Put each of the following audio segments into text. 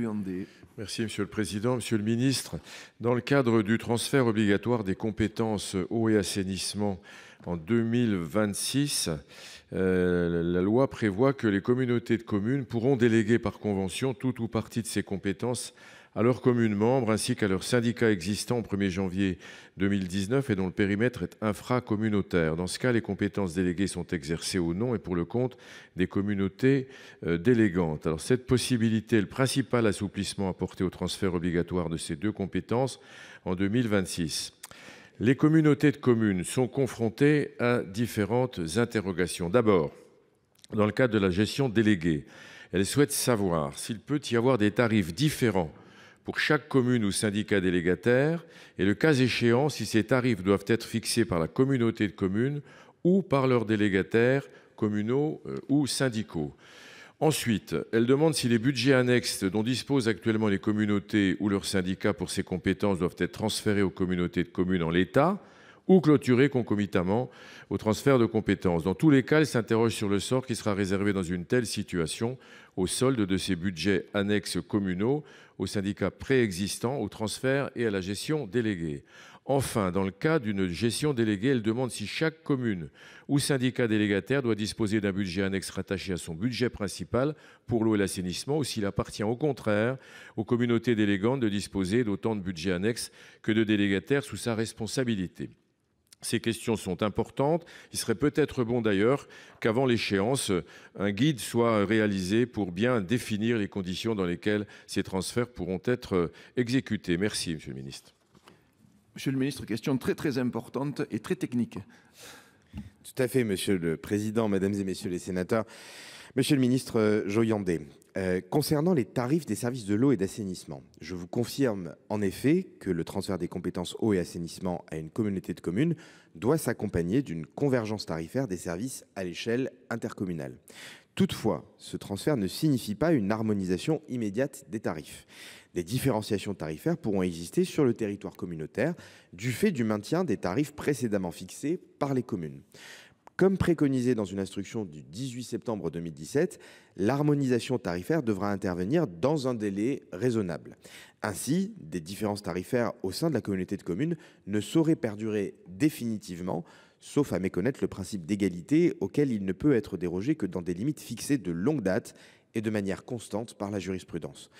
Joyandet. Merci Monsieur le Président. Monsieur le Ministre, dans le cadre du transfert obligatoire des compétences eau et assainissement en 2026, la loi prévoit que les communautés de communes pourront déléguer par convention tout ou partie de ces compétences à leurs communes membres ainsi qu'à leurs syndicats existants au 1er janvier 2019 et dont le périmètre est infracommunautaire. Dans ce cas, les compétences déléguées sont exercées au nom et pour le compte des communautés délégantes. Alors, cette possibilité est le principal assouplissement apporté au transfert obligatoire de ces deux compétences en 2026. Les communautés de communes sont confrontées à différentes interrogations. D'abord, dans le cadre de la gestion déléguée, elles souhaitent savoir s'il peut y avoir des tarifs différents pour chaque commune ou syndicat délégataire et, le cas échéant, si ces tarifs doivent être fixés par la communauté de communes ou par leurs délégataires communaux ou syndicaux. Ensuite, elle demande si les budgets annexes dont disposent actuellement les communautés ou leurs syndicats pour ces compétences doivent être transférés aux communautés de communes en l'état ou clôturés concomitamment au transfert de compétences. Dans tous les cas, elle s'interroge sur le sort qui sera réservé dans une telle situation au solde de ces budgets annexes communaux, aux syndicats préexistants, au transfert et à la gestion déléguée. Enfin, dans le cas d'une gestion déléguée, elle demande si chaque commune ou syndicat délégataire doit disposer d'un budget annexe rattaché à son budget principal pour l'eau et l'assainissement ou s'il appartient au contraire aux communautés délégantes de disposer d'autant de budgets annexes que de délégataires sous sa responsabilité. Ces questions sont importantes. Il serait peut-être bon d'ailleurs qu'avant l'échéance, un guide soit réalisé pour bien définir les conditions dans lesquelles ces transferts pourront être exécutés. Merci, Monsieur le Ministre. Monsieur le Ministre, question très importante et très technique. Tout à fait, Monsieur le Président, Mesdames et Messieurs les sénateurs. Monsieur le Ministre Joyandet, concernant les tarifs des services de l'eau et d'assainissement, je vous confirme en effet que le transfert des compétences eau et assainissement à une communauté de communes doit s'accompagner d'une convergence tarifaire des services à l'échelle intercommunale. Toutefois, ce transfert ne signifie pas une harmonisation immédiate des tarifs. Des différenciations tarifaires pourront exister sur le territoire communautaire du fait du maintien des tarifs précédemment fixés par les communes. Comme préconisé dans une instruction du 18 septembre 2017, l'harmonisation tarifaire devra intervenir dans un délai raisonnable. Ainsi, des différences tarifaires au sein de la communauté de communes ne sauraient perdurer définitivement, sauf à méconnaître le principe d'égalité auquel il ne peut être dérogé que dans des limites fixées de longue date et de manière constante par la jurisprudence.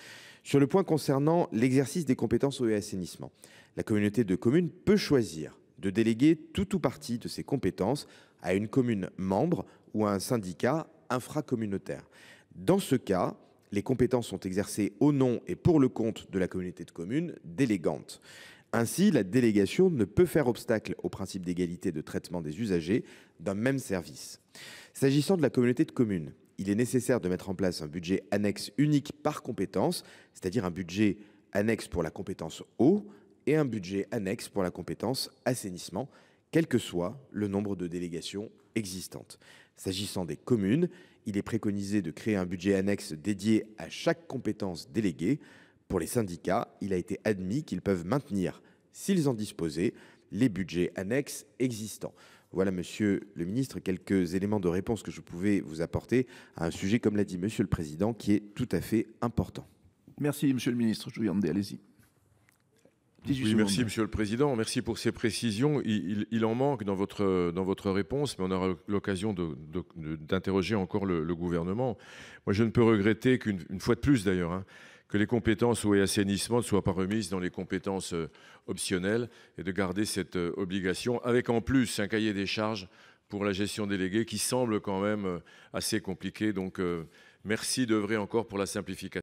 Sur le point concernant l'exercice des compétences eau et assainissement, la communauté de communes peut choisir de déléguer tout ou partie de ses compétences à une commune membre ou à un syndicat infracommunautaire. Dans ce cas, les compétences sont exercées au nom et pour le compte de la communauté de communes délégante. Ainsi, la délégation ne peut faire obstacle au principe d'égalité de traitement des usagers d'un même service. S'agissant de la communauté de communes, il est nécessaire de mettre en place un budget annexe unique par compétence, c'est-à-dire un budget annexe pour la compétence eau et un budget annexe pour la compétence assainissement, quel que soit le nombre de délégations existantes. S'agissant des communes, il est préconisé de créer un budget annexe dédié à chaque compétence déléguée. Pour les syndicats, il a été admis qu'ils peuvent maintenir, s'ils en disposaient, les budgets annexes existants. Voilà, Monsieur le Ministre, quelques éléments de réponse que je pouvais vous apporter à un sujet, comme l'a dit Monsieur le Président, qui est tout à fait important. Merci, Monsieur le Ministre Joyandet, allez-y. Oui, merci Monsieur le Président, merci pour ces précisions. Il en manque dans votre réponse, mais on aura l'occasion d'interroger encore le gouvernement. Moi, je ne peux regretter qu'une fois de plus d'ailleurs, que les compétences eau et assainissement ne soient pas remises dans les compétences optionnelles et de garder cette obligation, avec en plus un cahier des charges pour la gestion déléguée qui semble quand même assez compliqué. Donc, merci d'œuvrer encore pour la simplification.